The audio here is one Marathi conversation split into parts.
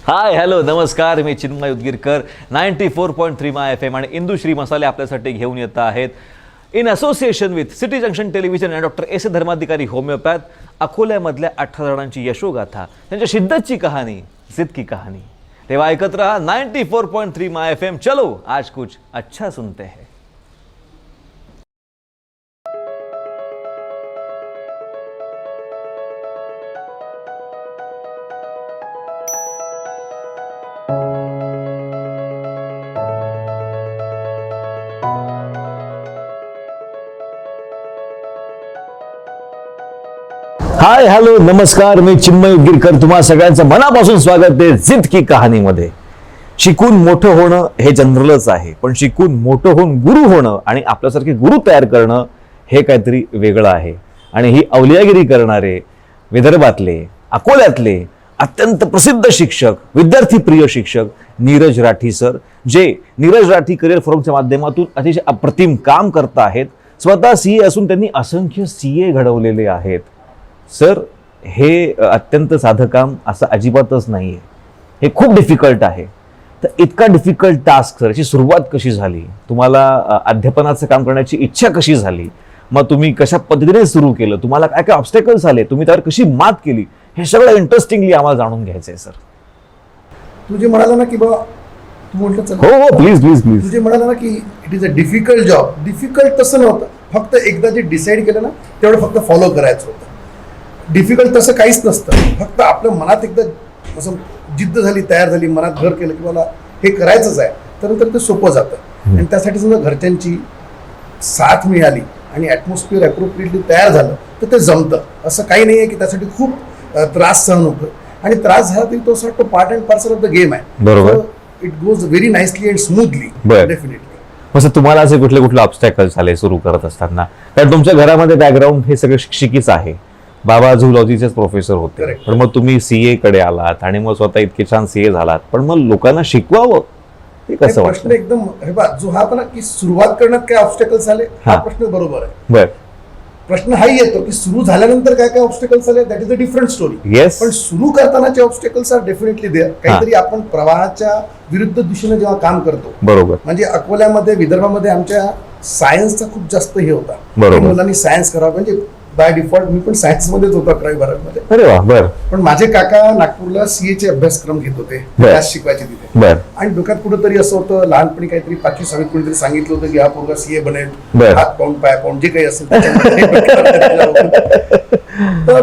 हाय हॅलो नमस्कार, मी चिन्मय उदगीरकर. 94.3 माय FM आणि इंदुश्री मसाले आपल्यासाठी घेऊन येत आहेत in association with city junction television आणि doctor S A Dharmadhikari homeopath. अकोल्यामधल्या 18 जणांची यशोगाथा, त्यांच्या शिद्दतची कहाणी, जिद की कहाणी. तेव्हा ऐकत रहा 94.3 माय FM. चलो आज कुछ अच्छा सुनते हैं. हाय हॅलो नमस्कार, मी चिन्मय उदगीरकर. तुम्हा सगळ्यांचं मनापासून स्वागत आहे जिद की कहाणीमध्ये. शिकून मोठं होणं हे जनरलच आहे, पण शिकून मोठं होऊन गुरु होणं आणि आपल्यासारखे गुरु तयार करणं हे काहीतरी वेगळं आहे. आणि ही अवलियागिरी करणारे विदर्भातले, अकोल्यातले अत्यंत प्रसिद्ध शिक्षक, विद्यार्थी प्रिय शिक्षक नीरज राठी सर, जे नीरज राठी करिअर फोरमच्या माध्यमातून अतिशय अप्रतिम काम करत आहेत. स्वतः सीए असून त्यांनी असंख्य सीए घडवलेले आहेत. सर, हे अत्यंत साधं काम असं अजिबातच नाही आहे. हे खूप डिफिकल्ट आहे. तर इतका डिफिकल्ट टास्क सर, याची सुरुवात कशी झाली? तुम्हाला अध्यापनाचं काम करण्याची इच्छा कशी झाली? मग तुम्ही कशा पद्धतीने सुरू केलं? तुम्हाला काय काय ऑब्स्टॅकल्स आले? तुम्ही त्यावर कशी मात केली? हे सगळं इंटरेस्टिंगली आम्हाला जाणून घ्यायचं आहे सर. तू जे म्हणाला ना की बाबा, तू म्हटलं चल, हो हो प्लीज प्लीज प्लीज. तू जे म्हणाला ना की it is a difficult job. Difficult तसं नव्हतं, फक्त एकदा जे डिसाईड केलं ना तेवढं फक्त फॉलो करायचं होतं. डिफिकल्ट तसं काहीच नसतं. फक्त आपल्या मनात एकदा असं जिद्द झाली, तयार झाली, मनात घर केलं की मला हे करायचंच आहे, तर नंतर ते सोपं जातं. आणि त्यासाठी समजा घरच्यांची साथ मिळाली आणि ॲटमॉस्फिअर ॲप्रोप्रिएटली तयार झालं तर ते जमतं. असं काही नाही आहे की त्यासाठी खूप त्रास सहन होतो. आणि त्रास झाला तरी तो असं वाटतो part and parcel of the game आहे. बरोबर. It goes very nicely and smoothly. Definitely. असं तुम्हाला असे कुठले कुठले ऑब्स्टॅकल्स आले सुरू करत असताना? कारण तुमच्या घरामध्ये बॅकग्राऊंड हे सगळं शिक्षकीच आहे. बाबा झूलॉजीचेच प्रोफेसर होते. Correct. पण मग तुम्ही सीए कडे आलात आणि मग स्वतः इतके छान सीए झालात. पण मग लोकांना शिकवावं हे कसं प्रश्न वाटतं? एकदम हे बघ, जो हा पण की सुरुवात करण्यात काय ऑब्स्टॅकल्स आले, हा प्रश्न बरोबर आहे. बर. प्रश्न हाही येतो की सुरू झाल्यानंतर काय काय ऑब्स्टॅकल्स आले, that is a different story. Yes. पण सुरू करतानाचे ऑब्स्टॅकल्स आर डेफिनेटली देअर. काहीतरी आपण प्रवाहाच्या विरुद्ध दिशेने जेव्हा काम करतो, बरोबर. म्हणजे अकोल्यामध्ये, विदर्भामध्ये आमच्या सायन्सचा खूप जास्त हे होता. बरोबर. मुलांनी सायन्स करावं, म्हणजे बाय डिफॉल्ट मी पण सायन्स मध्येच होतो 11वी-12वीमध्ये. अरे वा. बर पण माझे काका नागपूरला सीए चे अभ्यासक्रम घेत होते, बर. क्लास शिकवायचे तिथे. बर. आणि डोक्यात कुठेतरी असं होतं, लहानपणी काहीतरी 5वी-6वीत कुणीतरी सांगितलं होतं की हा पोरगा सीए बनेल, बर. हात पाऊंड पाय पाऊंड जे काही असेल त्याच्यामध्ये. तर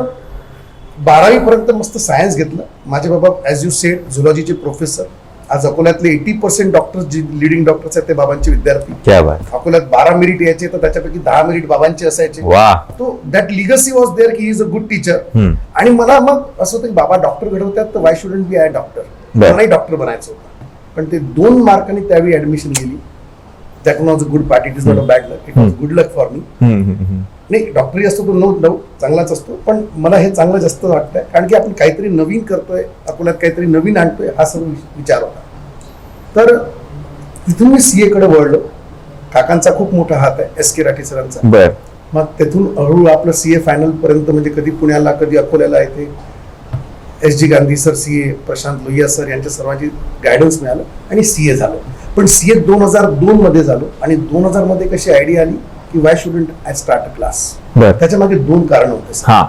12वी पर्यंत मस्त सायन्स घेतलं. माझे बाबा ऍज यू सेड झुलॉजीचे प्रोफेसर. आज अकोल्यातले 80% डॉक्टर्स, जे लिडिंग डॉक्टर्स आहेत ते बाबांचे विद्यार्थी. क्या बात. अकोल्यात 12 मेरिट यायचे तर त्याच्यापैकी 10 मेरिट बाबांचे असायचे. वा. तो दॅट लिगसी वॉज देअर की ही इज अ गुड टीचर. आणि मला मग असं होतं की बाबा डॉक्टर घडवतात तर why shouldn't be I doctor. मलाही डॉक्टर बनायचं होतं. पण ते 2 मार्कांनी त्यावेळी ऍडमिशन गेली. That was a good part. It is not a bad luck, it was good luck for me. नाही, डॉक्टरी असतो तो नो डाऊट चांगलाच असतो, पण मला हे चांगलं जास्त वाटतंय कारण की आपण काहीतरी नवीन करतोय, अकोल्यात काहीतरी नवीन आणतोय, हा सर्व विचार होता. तर तिथून मी सीए कडे वळलो. काकांचा खूप मोठा हात आहे, एस के राठी सरांचा. बर. मग तिथून हळूहळू आपलं सीए फायनल पर्यंत, म्हणजे कधी पुण्याला कधी अकोल्याला येते S G Gandhi sir CA, Prashant Lohia sir यांच्या सर्वांची गायडन्स मिळालं आणि सीए झालो. पण सीए 2002 मध्ये झालो. आणि 2000 मध्ये कशी आयडिया आली की Y shouldn't I start a class. त्याच्या मागे 2 कारण होते. हा,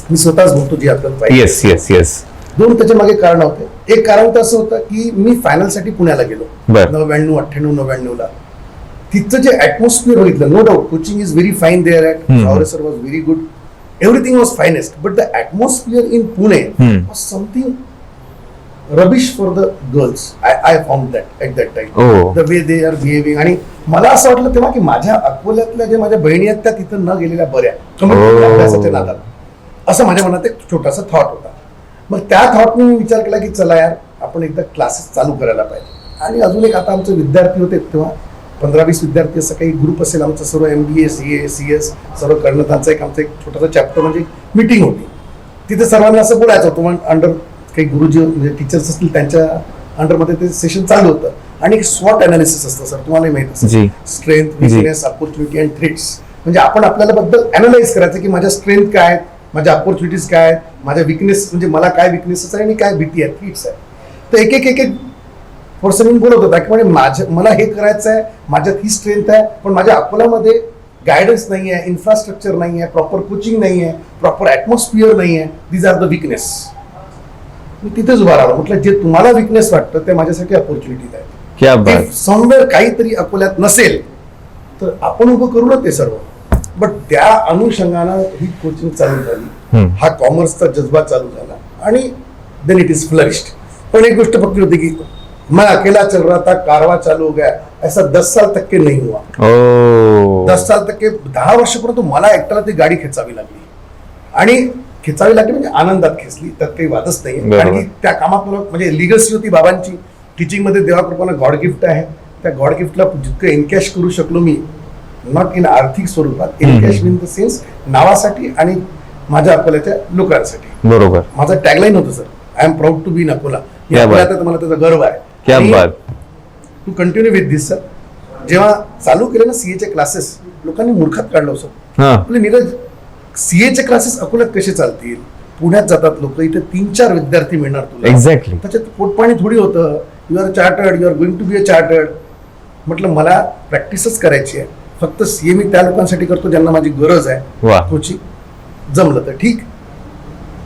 मी स्वतःच बोलतो जे आपल्याला. Yes yes yes. 2 त्याच्या मागे कारण होते. एक कारण तर असं होतं की मी फायनल साठी पुण्याला गेलो 99, 98, 99 ला. तिथं जे ऍटमॉस्फिअर बघितलं, no doubt coaching is very fine there at. Savare sir was very good, everything was finest. But the atmosphere in Pune was something rubbish for the girls. I found that at that time, the way they are behaving. आणि मला असं वाटलं तेव्हा की माझ्या अकोल्यातल्या जे माझ्या बहिणी आहेत त्या तिथं न गेलेल्या बऱ्या, अभ्यासाच्या नादात. असं माझ्या मनात एक छोटासा थॉट होता. मग त्या थॉटने मी विचार केला की चला यार, आपण एकदा क्लासेस चालू करायला पाहिजे. आणि अजून एक, आता आमचे विद्यार्थी होते तेव्हा 15-20 विद्यार्थी, असं काही ग्रुप असेल आमचा, सर्व MBA, CA, CS सर्व करणं. त्यांचा आमचा एक छोटासा चॅप्टर म्हणजे मीटिंग होती. तिथे सर्वांना असं बोलायचं होतं. मग अंडर काही गुरुजी म्हणजे टीचर्स असतील त्यांच्या अंडरमध्ये ते सेशन चालू होतं. आणि एक स्वॉट अनालिसिस असतं सर, तुम्हालाही माहित असेल. Strength, weakness, opportunity and threats. म्हणजे आपण आपल्याला बद्दल अनालाइज करायचं की माझ्या स्ट्रेंथ काय आहेत, माझ्या अपॉर्च्युनिटीज काय आहेत, माझ्या विकनेस म्हणजे मला काय विकनेसेस आहे आणि काय भीती आहे, थ्रेट्स आहे. तर एक एक एक एक पर्सन बोलत होता की म्हणजे मला हे करायचं आहे, माझ्यात ही स्ट्रेंथ आहे, पण माझ्या अकोल्यामध्ये गायडन्स नाही आहे, इन्फ्रास्ट्रक्चर नाही आहे, प्रॉपर कोचिंग नाही आहे, प्रॉपर ॲटमॉस्फिअर नाही आहे. These are the weakness. मी तिथेच उभा राहिलो. म्हटलं जे तुम्हाला विकनेस वाटतं ते माझ्यासाठी अपॉर्च्युनिटीज आहेत. समवेअर काहीतरी अकोल्यात नसेल तर आपण उभं करू ना ते सर्व. बट त्या अनुषंगानं ही कोचिंग चालू झाली, हा कॉमर्सचा जज्बा चालू झाला आणि देन इट इज फ्लरिश्ड. पण एक गोष्ट पक्की होती की मैं अकेला चल रहा था, कारवा चालू हो गया, ऐसा 10 साल तक के नहीं हुआ. 10 साल तक के 10 वर्षापर्यंत मला एकट्याला ती गाडी खेचावी लागली. आणि खेचावी लागली म्हणजे आनंदात खेचली, त्यात काही वादच नाही. कारण की त्या कामात मला म्हणजे लिगसी होती बाबांची. टीचिंग मध्ये देवाकृपानं गॉड गिफ्ट आहे. त्या गॉड गिफ्टला जितकं एनकॅश करू शकलो मी, नॉट इन आर्थिक स्वरूपात, एनकॅश इन द सेन्स नावासाठी आणि माझ्या अकोल्याच्या लोकांसाठी. बरोबर. माझा टॅगलाईन होतं sir, I am proud to be in Akola. मला त्याचा गर्व आहे. To continue with this sir. जेव्हा चालू केले ना सीएचे क्लासेस, लोकांनी मूर्खात काढलं सर. आपले नीरज सीएचे क्लासेस अकोल्यात कसे चालतील? पुण्यात जातात लोक, इथे 3-4 विद्यार्थी मिळणार तुला. एक्झॅक्टली. त्याच्यात पोटपाणी थोडी होतं. You are chartered, you are going to be a chartered. म्हटलं मला प्रॅक्टिसच करायची आहे. फक्त सीए मी त्या लोकांसाठी करतो ज्यांना माझी गरज आहे. कोचिंग जमलं तर ठीक.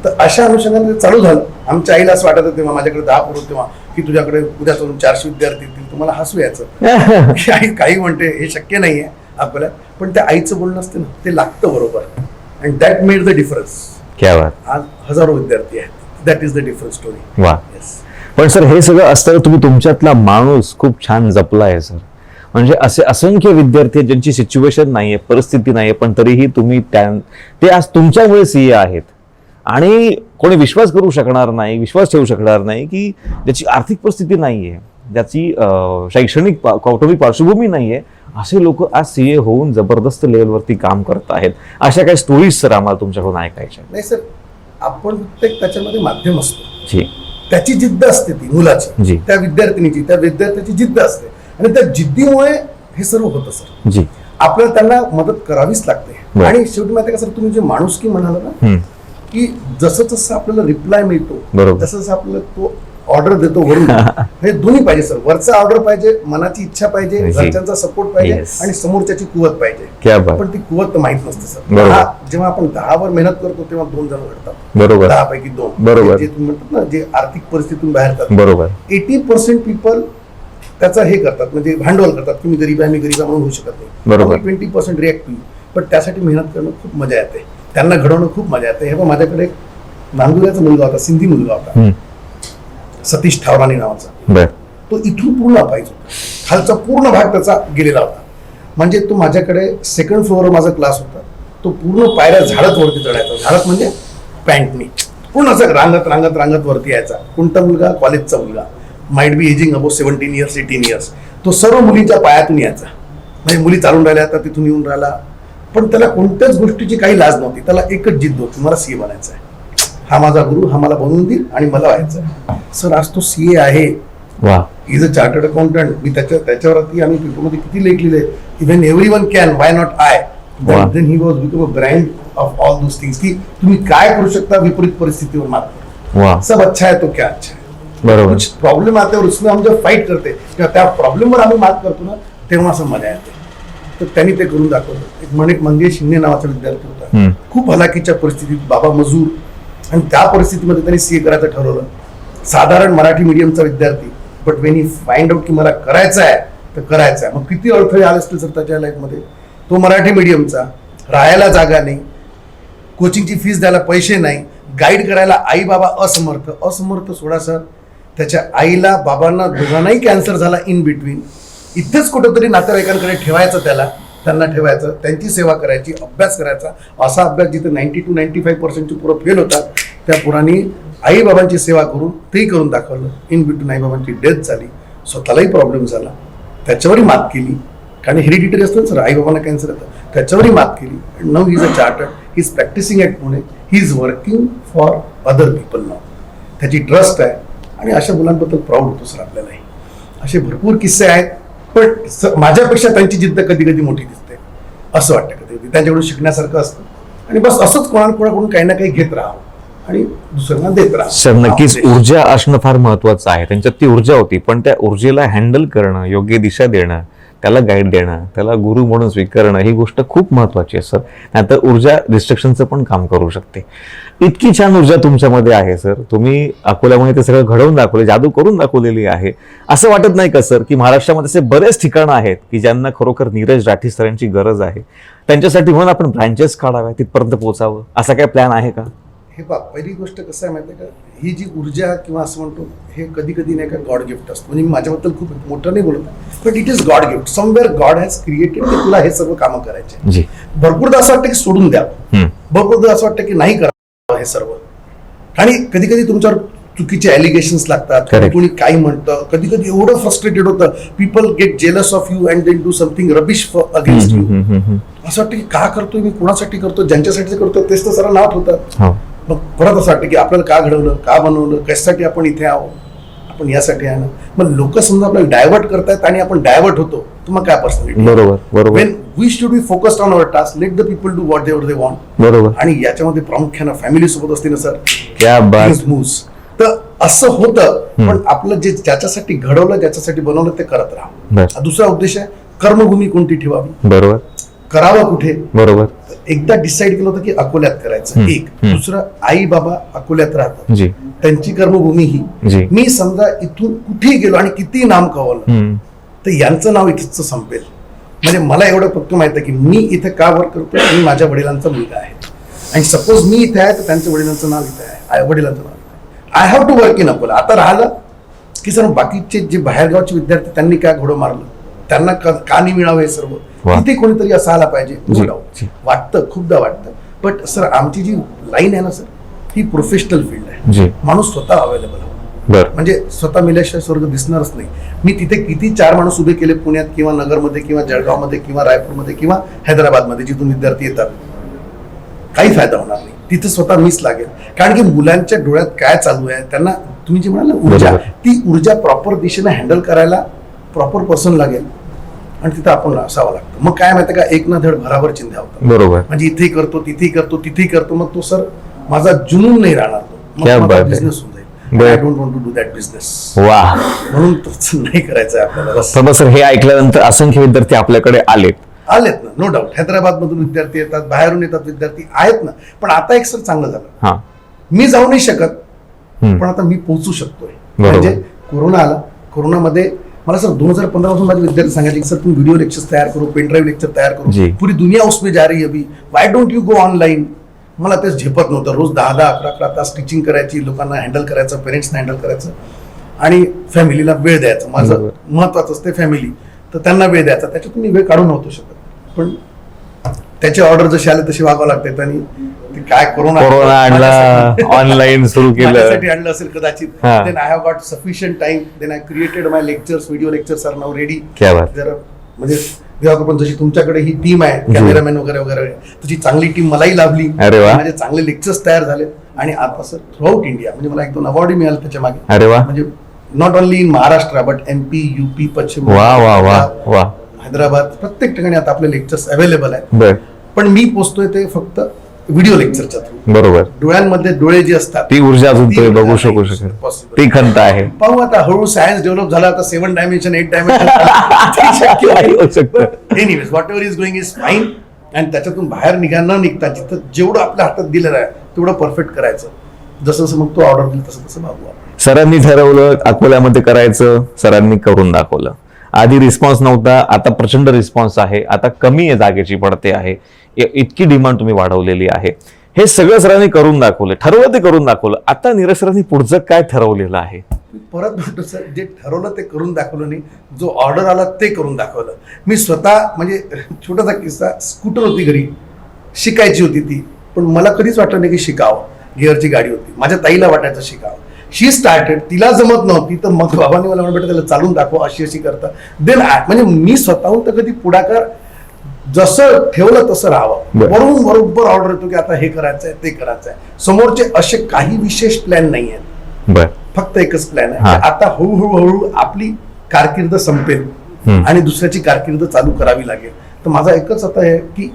तर अशा अनुषंगाने चालू झालं. आमच्या आईला असं वाटत तेव्हा, माझ्याकडे 10 पोरं तेव्हा, की तुझ्याकडे उद्या चालून 400 विद्यार्थी येतील, तुम्हाला हसू यायचं. आई काही म्हणते हे शक्य नाहीये आपल्याला, पण त्या आईचं बोलणं असते ना, ते लागतं बरोबर. And that made the difference. आज हजारो विद्यार्थी आहेत. That is the difference story. वा. पण सर हे सगळं असताना तुम्ही तुमच्यातला माणूस खूप छान जपला आहे सर. म्हणजे असे असंख्य विद्यार्थी आहेत ज्यांची सिच्युएशन नाहीये, परिस्थिती नाहीये, पण तरीही तुम्ही ते आज तुमच्यामुळे सीए आहेत. आणि कोणी विश्वास करू शकणार नाही, विश्वास ठेवू शकणार नाही की ज्याची आर्थिक परिस्थिती नाहीये, ज्याची शैक्षणिक कौटुंबिक पार्श्वभूमी नाहीये, असे लोक आज सीए होऊन जबरदस्त लेवलवरती काम करत आहेत. अशा काही स्टोरीज सर आम्हाला तुमच्याकडून ऐकायच्या. नाही सर, आपण प्रत्येक त्याच्यामध्ये माध्यम असतो. त्याची जिद्द असते, ती मुलाची, त्या विद्यार्थिनीची, त्या विद्यार्थ्याची जिद्द असते. आणि त्या जिद्दीमुळे हे सर्व होतं सर. आपल्याला त्यांना मदत करावीच लागते. आणि शेवटी माहिती का सर, तुम्ही जे माणुसकी म्हणाला ना, की जसं जसं आपल्याला रिप्लाय मिळतो तसं जसं आपल्याला तो ऑर्डर देतो वरून, हे दोन्ही पाहिजे सर. वरचा ऑर्डर पाहिजे, मनाची इच्छा पाहिजे, घरच्यांचा सपोर्ट पाहिजे आणि समोरच्याची कुवत पाहिजे. पण ती कुवत तर माहित नसते सर. जेव्हा आपण 10 वर मेहनत करतो तेव्हा 2 जण घडतात. 10 पैकी 2. जे तुम्ही म्हणतात ना, जे आर्थिक परिस्थितीतून बाहेर येतात. 80% पीपल त्याचा हे करतात, म्हणजे भांडवल करतात की मी गरीब आहे म्हणून होऊ शकत नाही. 20% रिॲक्टिव्ह. पण त्यासाठी मेहनत करणं खूप मजा येते, त्यांना घडवणं खूप मजा येते. हे पण माझ्याकडे एक नांदुऱ्याचा मुलगा होता, सिंधी मुलगा होता, सतीश ठावरानी नावाचा. तो इथून पूर्ण पाहिजे खालचा पूर्ण भाग त्याचा गेलेला होता. म्हणजे तो माझ्याकडे 2nd फ्लोअरवर माझा क्लास होता. तो पूर्ण पायऱ्या झाडत वरती चढायचा. झाडत म्हणजे पॅन्टनी पूर्ण असं रांगत वरती यायचा. कोणता मुलगा? कॉलेजचा मुलगा, might be ageing about 17 years 18 years. तो सर्व मुलींच्या पायातून यायचा. म्हणजे मुली चालून राहिल्या तर तिथून येऊन राहिला. पण त्याला कोणत्याच गोष्टीची काही लाज नव्हती. त्याला एकच जिद्द होती, मला सीए बनायचं आहे. हा माझा गुरु, हा मला बनवून देईल आणि मला व्हायचं. सर आज तो सीए आहे. Is a chartered accountant. मी त्याच्यावरती आम्ही पेपरमध्ये किती लेखलेले, even everyone can, why not I. Then he was become a brand of all those things, की तुम्ही काय करू शकता विपरीत परिस्थितीवर मात करून. सब अच्छा है तो क्या अच्छा है. बरोबर. कुछ प्रॉब्लेम आते और उसमें हम जब फाईट करते किंवा त्या प्रॉब्लेमवर आम्ही मात करतो ना, तेव्हा असं मजा येते. तर त्यांनी ते करून दाखवलं. एक मंगेश शिंदे नावाचा विद्यार्थी होता, खूप हलाखीच्या परिस्थितीत, बाबा मजूर, आणि त्या परिस्थितीमध्ये त्यांनी सीए करायचं ठरवलं. साधारण मराठी मीडियमचा विद्यार्थी, but when he find out की मला करायचं आहे तर करायचं आहे. मग किती अडथळे आले असतील सर त्याच्या लाईफमध्ये. तो मराठी मीडियमचा, राहायला जागा नाही, कोचिंगची फीस द्यायला पैसे नाही, गाईड करायला आई बाबा असमर्थ सोडा सर. त्याच्या आईला बाबांना दोघांनाही कॅन्सर झाला इन बिटवीन. इथेच कुठेतरी नातेवाईकांकडे ठेवायचं, त्यांना ठेवायचं, त्यांची सेवा करायची, अभ्यास करायचा. असा अभ्यास जिथे 90 to 95% पोरं फेल होतात, त्या पोरांनी आई बाबांची सेवा करून तेही करून दाखवलं. इन बिटवीन आई बाबांची डेथ झाली, स्वतःलाही प्रॉब्लेम झाला, त्याच्यावरही मात केली. कारण हेरिडिटरी असतं सर, आई बाबांना कॅन्सर येतं, त्याच्यावरही मात केली. Now he is a chartered, he is practicing at Pune, he is working for other people now. त्याची ट्रस्ट आहे आणि अशा मुलांबद्दल प्राऊड होतो सर आपल्यालाही. असे भरपूर किस्से आहेत, पण माझ्यापेक्षा त्यांची जिद्द कधी कधी मोठी दिसते असं वाटतं. कधी कधी त्यांच्याकडून शिकण्यासारखं असतं. आणि बस असंच कोणाकडून काही ना काही घेत राहावं. आणि दुसऱ्यांना देत राहा. सर नक्कीच ऊर्जा असणं फार महत्वाचं आहे. त्यांच्यात ती ऊर्जा होती, पण त्या ऊर्जेला हँडल करणं, योग्य दिशा देणं, त्याला गाईड देणं, त्याला गुरु म्हणून स्वीकारणं ही गोष्ट खूप महत्वाची आहे सर. नाहीतर ऊर्जा डिस्ट्रक्शनचं पण काम करू शकते. इतकी छान ऊर्जा तुमच्यामध्ये आहे सर. तुम्ही अकोल्यामध्ये ते सगळं घडवून दाखवले, जादू करून दाखवलेली आहे. असं वाटत नाही का सर की महाराष्ट्रामध्ये असे बरेच ठिकाणं आहेत की ज्यांना खरोखर नीरज राठी सरांची गरज आहे, त्यांच्यासाठी म्हणून आपण ब्रँचेस काढाव्या, तिथपर्यंत पोहोचावं, असा काय प्लॅन आहे का? हे पहा, पहिली गोष्ट कसं आहे माहिती आहे का, ही जी ऊर्जा किंवा असं म्हणतो हे कधी कधी नाही का गॉड गिफ्ट असतं. म्हणजे मी माझ्याबद्दल खूप मोठं नाही बोलत, but it is God gift. Somewhere God has created की तुला हे सर्व कामं करायचे. जी. भरपूरदा असं वाटतं की सोडून द्या, भरपूरदा असं वाटतं की नाही करावं हे सर्व. आणि कधी कधी तुमच्यावर चुकीचे ॲलिगेशन्स लागतात, कोणी काही म्हणतं, कधी कधी एवढं फ्रस्ट्रेटेड होतं, people get jealous of you and they do something rubbish against you. असं वाटतं की का करतोय मी, कोणासाठी करतो, ज्यांच्यासाठी करतो तेच तर सर्व नाट होतात. मग परत असं वाटतं की आपल्याला का घडवलं, का बनवलं, कशासाठी आपण इथे आहो, आपण यासाठी आहे ना. मग लोक समजा आपल्याला डायव्हर्ट करतायत आणि आपण डायव्हर्ट होतो, तर मग काय पर्सनॅलिटी. बरोबर. When we should be focused on our task, let the people do whatever they want. बरोबर. आणि याच्यामध्ये प्रामुख्यानं फॅमिली सोबत असते ना सर, क्या बात. तर असं होतं. पण आपलं जे ज्याच्यासाठी घडवलं, ज्याच्यासाठी बनवलं ते करत राहा. दुसरा उद्देश आहे कर्मभूमी कोणती ठेवावी, बरोबर, करावं कुठे, बरोबर. एकदा डिसाईड केलं होतं की अकोल्यात करायचं. एक. दुसरं, आई बाबा अकोल्यात राहतात, त्यांची कर्मभूमी ही. मी समजा इथून कुठेही गेलो आणि किती नाम कवलं तर यांचं नाव इथेच संपेल. म्हणजे मला एवढं फक्त माहित आहे की मी इथे का वर्क करतो, मी माझ्या वडिलांचा मुलगा आहे. आणि सपोज मी इथे आहे तर त्यांच्या वडिलांचं नाव इथे आहे, वडिलांचं नाव. I have to work in Akola. आता राहिलं की सर बाकीचे जे बाहेरगावचे विद्यार्थी त्यांनी काय घोडं मारलं, त्यांना का नाही मिळावं हे सर्व, तिथे कोणीतरी असं आला पाहिजे. वाटतं, खूपदा वाटतं. बट सर आमची जी लाईन आहे ना सर, ही प्रोफेशनल फील्ड आहे. माणूस स्वतः अवेलेबल हवा, म्हणजे स्वतः मिल्याशिवाय स्वर्ग दिसणारच नाही. मी तिथे किती 4 माणूस उभे केले पुण्यात किंवा नगरमध्ये किंवा जळगावमध्ये किंवा रायपूरमध्ये किंवा हैदराबादमध्ये, जिथून विद्यार्थी येतात, काही फायदा होणार नाही. तिथे स्वतः मीच लागेल. कारण की मुलांच्या डोळ्यात काय चालू आहे, त्यांना तुम्ही जे म्हणाल ना ऊर्जा, ती ऊर्जा प्रॉपर दिशेने हँडल करायला प्रॉपर पर्सन लागेल. आणि तिथं आपण असावं लागतं. मग काय माहिती का, एक ना धड भराभर चिंध्या होतात. बरोबर. म्हणजे इथेही करतो, तिथेही करतो, तिथेही करतो. मग तो सर माझा जुनून नाही राहणार, तो बिझनेस होऊन जाईल. I don't want to do that business. वाह. म्हणून तसं नाही करायचं आपल्याला. सर हे ऐकल्यानंतर असंख्य विद्यार्थी आपल्याकडे आलेत ना, नो डाऊट. हैदराबाद मधून विद्यार्थी येतात, बाहेरून येतात विद्यार्थी आहेत ना. पण आता एक सर चांगलं झालं, मी जाऊ नाही शकत पण आता मी पोहोचू शकतोय. म्हणजे कोरोना आला, कोरोनामध्ये मला सर 2015 पासून माझे विद्यार्थी सांगायचे की सर तुम्ही व्हिडिओ लेक्चर्स तयार करो, पेन ड्राईव्ह लेक्चर तयार करो, पुरी दुनिया उसमें जा रही है अभी, व्हाय डोंट यू गो ऑनलाईन. मला तेच झेपत नव्हतं. रोज 10-10, 11-11 तास टीचिंग करायची, लोकांना हँडल करायचं, पेरेंट्सना हँडल करायचं आणि फॅमिलीला वेळ द्यायचा. माझं महत्वाचं असते फॅमिली, तर त्यांना वेळ द्यायचा. त्याच्यातून मी वेळ काढू नव्हतो शकत. पण त्याचे ऑर्डर जसे आले तसे वागावं लागते. आणि काय कोरोना आणला, ऑनलाईन सुरू केलं, आणलं असेल कदाचित. Then I have got sufficient time, then I created my lectures, video lectures are now ready. जरा म्हणजे पण जशी तुमच्याकडे ही टीम आहे, कॅमेरामॅन वगैरे वगैरे, तशी चांगली टीम मलाही लाभली. माझे चांगले लेक्चर्स तयार झाले. आणि आता सर थ्रूआउट इंडिया, म्हणजे मला 1-2 अवॉर्डही मिळाले त्याच्या मागे. अरे वा. म्हणजे not only in Maharashtra but MP, UP, पश्चिम, हैदराबाद, प्रत्येक ठिकाणी आता आपले लेक्चर्स अवेलेबल आहेत. पण मी पोचतोय ते फक्त व्हिडिओ लेक्चरच्या थ्रू. बरोबर. डोळ्यांमध्ये डोळे जे असतात, ती ऊर्जा अजून बघू शकू शकतो, ती खंत आहे. पाहू आता, हळूहळू सायन्स डेव्हलप झाला, आता 7 dimension 8 dimension anyways what ever is going is fine. आणि त्याच्यातून बाहेर न निघता जिथं जेवढं आपल्या हातात दिलेलं आहे तेवढं परफेक्ट करायचं. जसं जसं मग तो ऑर्डर दिली तसं तसं भागू. सरांनी ठरवलं अकोल्यामध्ये करायचं, सरांनी करून दाखवलं. आधी रिस्पॉन्स नव्हता, आता प्रचंड रिस्पॉन्स आहे. आता कमी जागेची पडते आहे, इतकी डिमांड तुम्ही वाढवलेली आहे. हे सगळं सरांनी करून दाखवलं, ठरवलं ते करून दाखवलं. आता नीरज सरांनी पुढचं काय ठरवलेलं आहे? परत म्हणतो सर, जे ठरवलं ते करून दाखवलं नाही, जो ऑर्डर आला ते करून दाखवलं. मी स्वतः, म्हणजे छोटासा किस्सा, स्कूटर होती घरी, शिकायची होती ती, पण मला कधीच वाटलं नाही की शिकावं. गिअरची गाडी होती, माझ्या ताईला वाटायचं शिकावं. शी स्टार्टेड, तिला जमत नव्हती, तर मग बाबांनी मला म्हणलं त्याला चालून दाखवा, अशी अशी करता. देन म्हणजे मी स्वतःहून तर कधी पुढाकार, जसं ठेवलं तसं राहावं. बरोबर ऑर्डर येतो की आता हे करायचंय, ते करायचंय. समोरचे असे काही विशेष प्लॅन नाही आहेत, फक्त एकच प्लॅन आहे. आता हळूहळू आपली कारकीर्द संपेल आणि दुसऱ्याची कारकीर्द चालू करावी लागेल. तर माझा एकच आता आहे की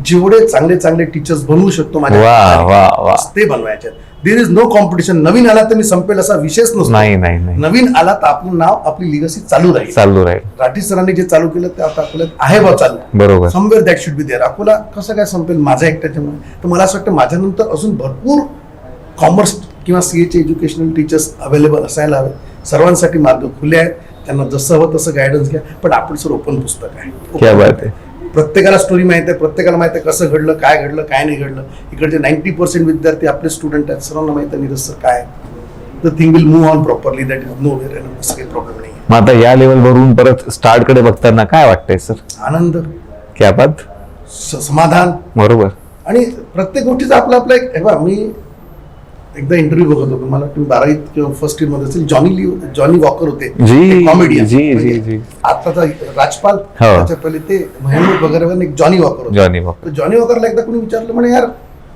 जेवढे चांगले चांगले टीचर्स बनवू शकतो माझ्या वा हाताने, वा वा. ते बनवायचे. There is no competition. नवीन आला तर मी संपेल असा विषयच नसतो. नाही नाही नाही, नवीन आला तर आपलं नाव, आपली लिगसी चालू राहील. चालू राहील. राठी सरांनी जे चालू केलं ते आता अकोल्यात आहे बा चालू. बरोबर. Somewhere that should be there. Akola कसं काय संपेल माझ्या एकट्याच्यामुळे? तर मला असं वाटतं माझ्यानंतर अजून भरपूर कॉमर्स किंवा सीएचे एज्युकेशनल टीचर्स अवेलेबल असायला हवे. सर्वांसाठी मार्ग खुले आहेत. त्यांना जसं हवं तसं गायडन्स घ्या. पण आपण सर ओपन पुस्तक आहे. क्या बात आहे. प्रत्येकाला स्टोरी माहिती आहे. प्रत्येकाला माहिती आहे कसं घडलं, काय घडलं, काय नाही घडलं. इकडचे 90% विद्यार्थी आपले स्टुडंट आहेत. सर्वांना माहिती आहे नीरज सर काय. The thing will move on properly. That is know where end काही प्रॉब्लेम नाही. मग आता या लेवलवरून परत स्टार्ट कडे बघताना काय वाटतंय सर? आनंद, क्या बात. समाधान. बरोबर. आणि प्रत्येक गोष्टीचा आपला आपला एक हे बघा, मी एकदा इंटरव्ह्यू बघत होतो. मला तुम्ही 12वीत किंवा फर्स्ट इयर मध्ये असेल. जॉनी वॉकर होते जी कॉमेडियन. जी जी जी. आताचा राजपाल, हो. त्याच्या पहिले ते मेहमूद वगैरे एक जॉनी वॉकर होते. Johnny walker. तो जॉनी वॉकरला एकदा कोणी विचारलं, म्हणे यार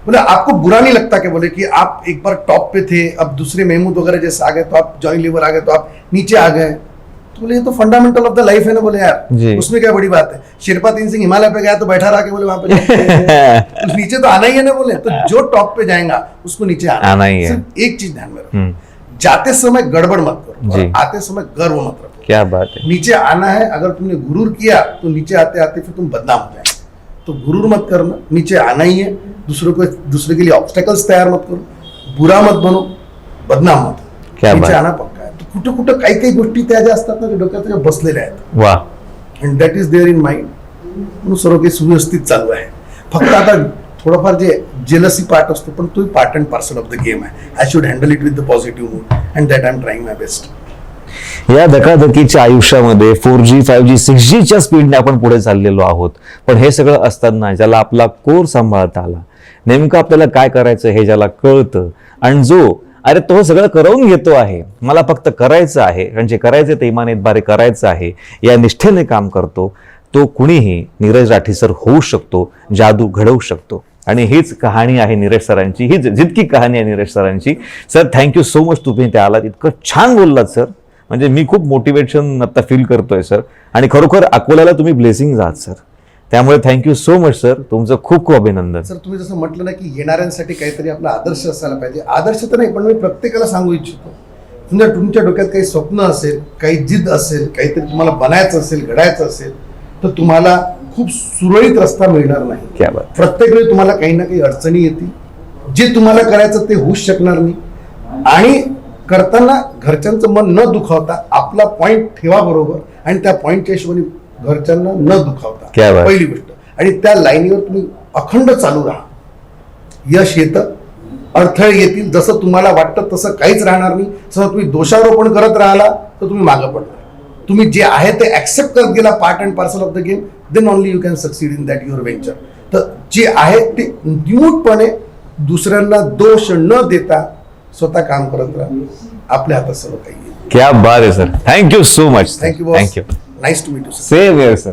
बोले आपको बुरा नहीं लगता क्या? बोले कि आप एक बार टॉप पे थे, अब दूसरे महमूद वगैरह जैसे आ गए तो आप जॉनी लीवर आ गए तो आप नीचे आ गए. तो बोले ये तो फंडामेंटल ऑफ द लाइफ है ना. बोले जी. यार उसमें क्या बड़ी बात है. शेरपा तीन सिंह हिमालय पे गया तो बैठा रहा के बोले वहां पे तो नीचे तो आना ही है ना. बोले तो जो टॉप पे जाएगा उसको नीचे आना ही है. सिर्फ एक चीज ध्यान में रखो, जाते समय गड़बड़ मत करो जी. और आते समय गर्व मत रखो. क्या बात है. नीचे आना है. अगर तुमने गुरूर किया तो नीचे आते आते फिर तुम बदनाम हो जाएंगे. तो गुरूर मत करना. नीचे आना ही है. दूसरे के लिए ऑब्स्टेकल्स तैयार मत करो. बुरा मत बनो, बदनाम मत. क्या नीचे बात. आना पक्का आहे. तर कुठं कुठं काही काही गोष्टी त्या ज्या असतात ना, त्या डोक्यात त्या बसलेल्या आहेत. वा. And that is there in mind. म्हणून सर्व काही सुव्यवस्थित चालू आहे. फक्त आता थोडंफार जे जेलसी पार्ट असतो, पण तो part and parcel of the game आहे. I should handle it with the positive mood and that I am trying my best. या धकाधकीच्या आयुष्यामध्ये 4G 5G 6Gच्या स्पीडने आपण पुढे चाललेलो आहोत. पण हे सगळं असताना ज्याला आपला कोर सांभाळता आला, नेमकं आपल्याला काय करायचं हे ज्याला कळतं, आणि जो अरे तो सगळं करवून घेतो आहे, मला फक्त करायचं आहे, म्हणजे करायचे ते इमानीत बारे करायचं आहे या निष्ठेने काम करतो, तो कुणीही नीरज राठी सर होऊ शकतो, जादू घडवू शकतो. आणि हीच कहाणी आहे नीरज सरांची, हीच जितकी कहाणी आहे नीरज सरांची. सर थँक्यू सो मच, तुम्ही ते आलात, इतकं छान बोललात सर. म्हणजे मी खूप मोटिवेशन आता फील करतोय सर. आणि खरोखर अकोल्याला तुम्ही ब्लेसिंग आहात सर. त्यामुळे थँक्यू सो मच सर, तुमचं खूप खूप अभिनंदन. सर तुम्ही जसं म्हटलं ना की येणाऱ्यांसाठी काहीतरी आपला आदर्श असायला पाहिजे. आदर्श तर नाही, पण मी प्रत्येकाला सांगू इच्छितो, तुमच्या डोक्यात काही स्वप्न असेल, काही जिद्द असेल, काहीतरी तुम्हाला बनायचं असेल, घडायचं असेल, तर तुम्हाला खूप सुरळीत रस्ता मिळणार नाही. क्या बात. प्रत्येक वेळी तुम्हाला काही ना काही अडचणी येतील. जे तुम्हाला करायचं ते होऊच शकणार नाही. आणि करताना घरच्यांचं मन न दुखावता आपला पॉइंट ठेवा बरोबर, आणि त्या पॉइंटच्या हिशोबाने घरच्यांना न दुखावता, पहिली गोष्ट. आणि त्या लाईनीवर तुम्ही अखंड चालू राहा. यश येतं, अडथळे येतील, जसं तुम्हाला वाटतं तसं काहीच राहणार नाही. जसं तुम्ही दोषारोपण करत राहिला तर तुम्ही मागं पडणार. तुम्ही जे आहे ते ऍक्सेप्ट करत गेला, part and parcel of the game, then only you can succeed in that your venture. तर जे आहे ते निमूटपणे दुसऱ्यांना दोष न देता स्वतः काम करत राहा. आपल्या हातात सर्व काही आहे. क्या बात आहे sir, thank you so much. Thank you. Thank you. Nice to meet you. Same here sir.